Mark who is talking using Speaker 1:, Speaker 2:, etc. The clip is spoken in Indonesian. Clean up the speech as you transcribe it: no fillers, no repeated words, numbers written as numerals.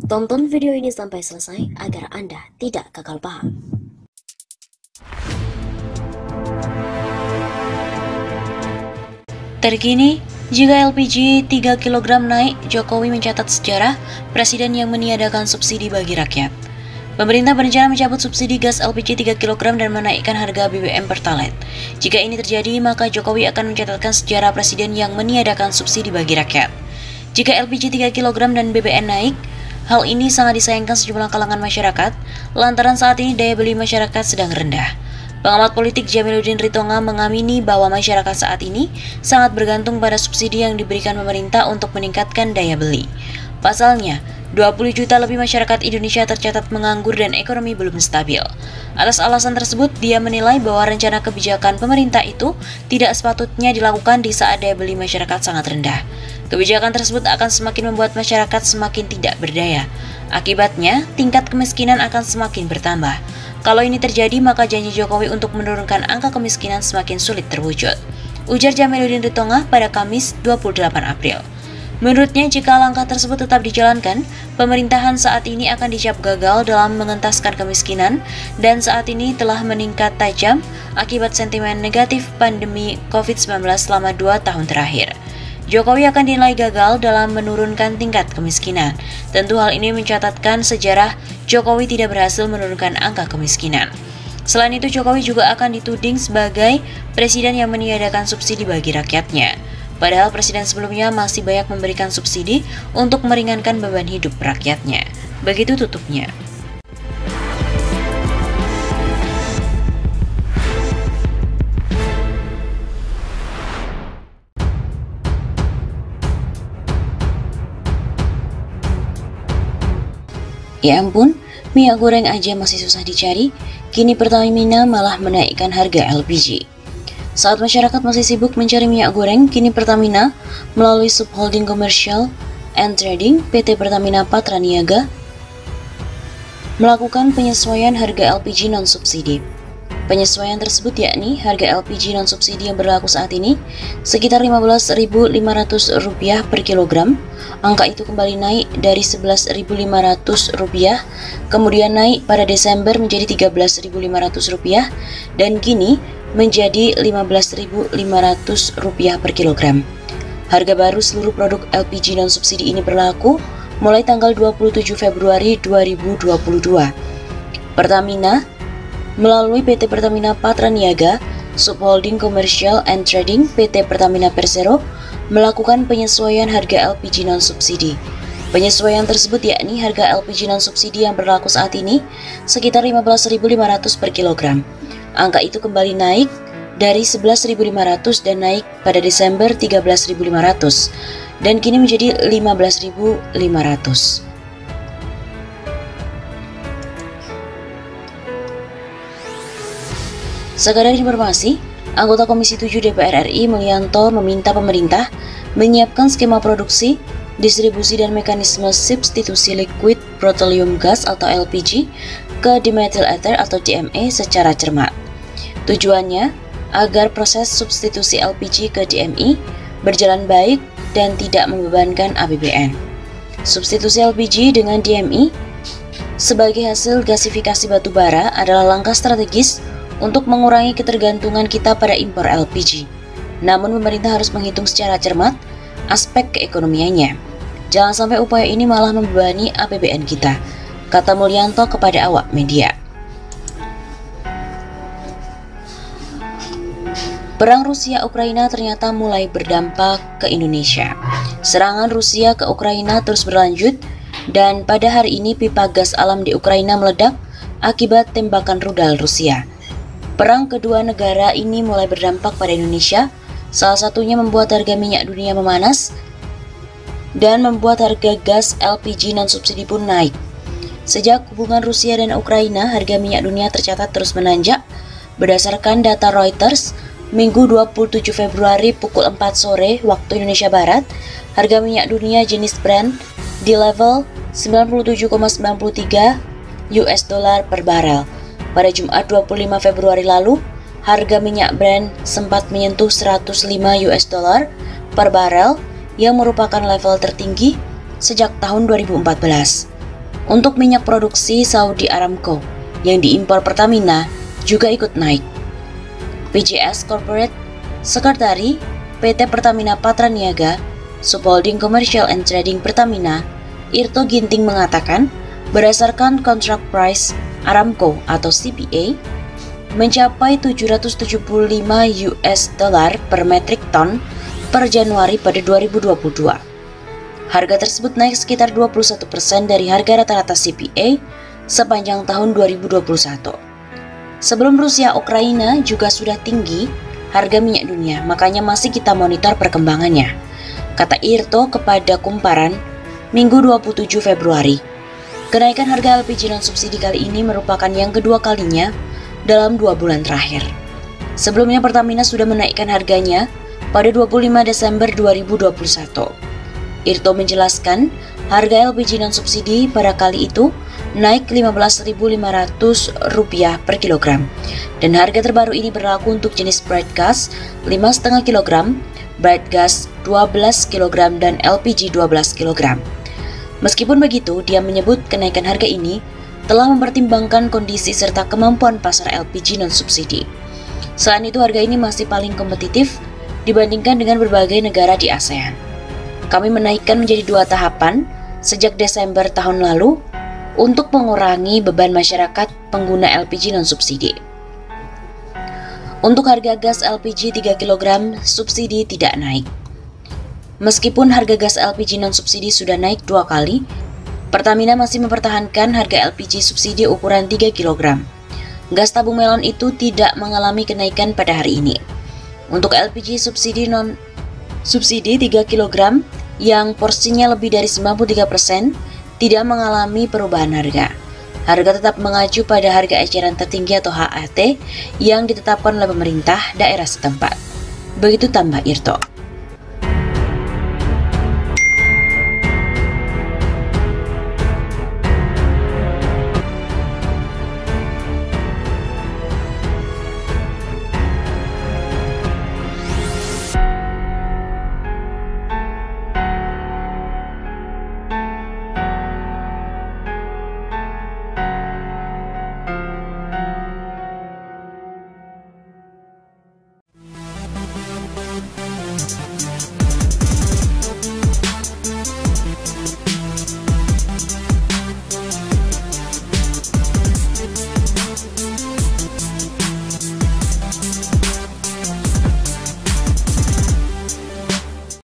Speaker 1: Tonton video ini sampai selesai agar Anda tidak gagal paham.
Speaker 2: Terkini, jika LPG 3 kg naik, Jokowi mencatat sejarah presiden yang meniadakan subsidi bagi rakyat. Pemerintah berencana mencabut subsidi gas LPG 3 kg dan menaikkan harga BBM Pertalite. Jika ini terjadi, maka Jokowi akan mencatatkan sejarah presiden yang meniadakan subsidi bagi rakyat. Jika LPG 3 kg dan BBM naik, hal ini sangat disayangkan sejumlah kalangan masyarakat, lantaran saat ini daya beli masyarakat sedang rendah. Pengamat politik Jamiluddin Ritonga mengamini bahwa masyarakat saat ini sangat bergantung pada subsidi yang diberikan pemerintah untuk meningkatkan daya beli. Pasalnya, 20 juta lebih masyarakat Indonesia tercatat menganggur dan ekonomi belum stabil. Atas alasan tersebut, dia menilai bahwa rencana kebijakan pemerintah itu tidak sepatutnya dilakukan di saat daya beli masyarakat sangat rendah. Kebijakan tersebut akan semakin membuat masyarakat semakin tidak berdaya. Akibatnya, tingkat kemiskinan akan semakin bertambah. Kalau ini terjadi, maka janji Jokowi untuk menurunkan angka kemiskinan semakin sulit terwujud, ujar Jamiluddin Ritonga pada Kamis 28 April. Menurutnya, jika langkah tersebut tetap dijalankan, pemerintahan saat ini akan dicap gagal dalam mengentaskan kemiskinan dan saat ini telah meningkat tajam akibat sentimen negatif pandemi COVID-19 selama 2 tahun terakhir. Jokowi akan dinilai gagal dalam menurunkan tingkat kemiskinan. Tentu hal ini mencatatkan sejarah Jokowi tidak berhasil menurunkan angka kemiskinan. Selain itu, Jokowi juga akan dituding sebagai presiden yang meniadakan subsidi bagi rakyatnya. Padahal presiden sebelumnya masih banyak memberikan subsidi untuk meringankan beban hidup rakyatnya. Begitu tutupnya. Ya ampun, minyak goreng aja masih susah dicari, kini Pertamina malah menaikkan harga LPG. Saat masyarakat masih sibuk mencari minyak goreng, kini Pertamina melalui Subholding Commercial and Trading PT Pertamina Patraniaga melakukan penyesuaian harga LPG non-subsidi. Penyesuaian tersebut yakni harga LPG non-subsidi yang berlaku saat ini sekitar Rp15.500 per kilogram. Angka itu kembali naik dari Rp11.500, kemudian naik pada Desember menjadi Rp13.500 dan kini menjadi Rp15.500 per kilogram. Harga baru seluruh produk LPG non-subsidi ini berlaku mulai tanggal 27 Februari 2022. Pertamina melalui PT Pertamina Patraniaga, Subholding Commercial and Trading PT Pertamina Persero melakukan penyesuaian harga LPG non-subsidi. Penyesuaian tersebut yakni harga LPG non-subsidi yang berlaku saat ini sekitar Rp15.500 per kilogram. Angka itu kembali naik dari Rp11.500 dan naik pada Desember Rp13.500 dan kini menjadi Rp15.500. Sekadar informasi, anggota Komisi 7 DPR RI Mulyanto meminta pemerintah menyiapkan skema produksi, distribusi dan mekanisme substitusi liquid petroleum gas atau LPG ke dimethyl ether atau DME secara cermat. Tujuannya agar proses substitusi LPG ke DME berjalan baik dan tidak membebankan APBN. Substitusi LPG dengan DME sebagai hasil gasifikasi batu bara adalah langkah strategis untuk mengurangi ketergantungan kita pada impor LPG. Namun pemerintah harus menghitung secara cermat aspek keekonomiannya. Jangan sampai upaya ini malah membebani APBN kita, kata Mulyanto kepada awak media. Perang Rusia-Ukraina ternyata mulai berdampak ke Indonesia. Serangan Rusia ke Ukraina terus berlanjut dan pada hari ini pipa gas alam di Ukraina meledak akibat tembakan rudal Rusia. Perang kedua negara ini mulai berdampak pada Indonesia, salah satunya membuat harga minyak dunia memanas dan membuat harga gas LPG non-subsidi pun naik. Sejak hubungan Rusia dan Ukraina, harga minyak dunia tercatat terus menanjak. Berdasarkan data Reuters, Minggu 27 Februari pukul 4 sore waktu Indonesia Barat, harga minyak dunia jenis Brent di level 97,93 US dollar per barel. Pada Jumat 25 Februari lalu, harga minyak Brent sempat menyentuh 105 US dollar per barel yang merupakan level tertinggi sejak tahun 2014. Untuk minyak produksi Saudi Aramco yang diimpor Pertamina juga ikut naik. PJS Corporate Sekretari PT Pertamina Patraniaga, Subholding Commercial and Trading Pertamina, Irto Ginting mengatakan, berdasarkan kontrak price Aramco atau CPA mencapai 775 US dollar per metrik ton per Januari pada 2022. Harga tersebut naik sekitar 21% dari harga rata-rata CPA sepanjang tahun 2021. Sebelum Rusia-Ukraina juga sudah tinggi harga minyak dunia, makanya masih kita monitor perkembangannya, kata Irto kepada Kumparan Minggu 27 Februari. Kenaikan harga LPG non-subsidi kali ini merupakan yang kedua kalinya dalam 2 bulan terakhir. Sebelumnya Pertamina sudah menaikkan harganya pada 25 Desember 2021. Irto menjelaskan, harga LPG non-subsidi pada kali itu naik Rp15.500 per kilogram, dan harga terbaru ini berlaku untuk jenis bright gas 5,5 kg, bright gas 12 kg, dan LPG 12 kg. Meskipun begitu, dia menyebut kenaikan harga ini telah mempertimbangkan kondisi serta kemampuan pasar LPG non-subsidi. Selain itu, harga ini masih paling kompetitif dibandingkan dengan berbagai negara di ASEAN. Kami menaikkan menjadi 2 tahapan sejak Desember tahun lalu untuk mengurangi beban masyarakat pengguna LPG non-subsidi. Untuk harga gas LPG 3 kg subsidi tidak naik. Meskipun harga gas LPG non-subsidi sudah naik 2 kali, Pertamina masih mempertahankan harga LPG subsidi ukuran 3 kg. Gas tabung melon itu tidak mengalami kenaikan pada hari ini. Untuk LPG subsidi non-subsidi 3 kg yang porsinya lebih dari 93% tidak mengalami perubahan harga. Harga tetap mengacu pada harga eceran tertinggi atau HET yang ditetapkan oleh pemerintah daerah setempat. Begitu tambah Irto.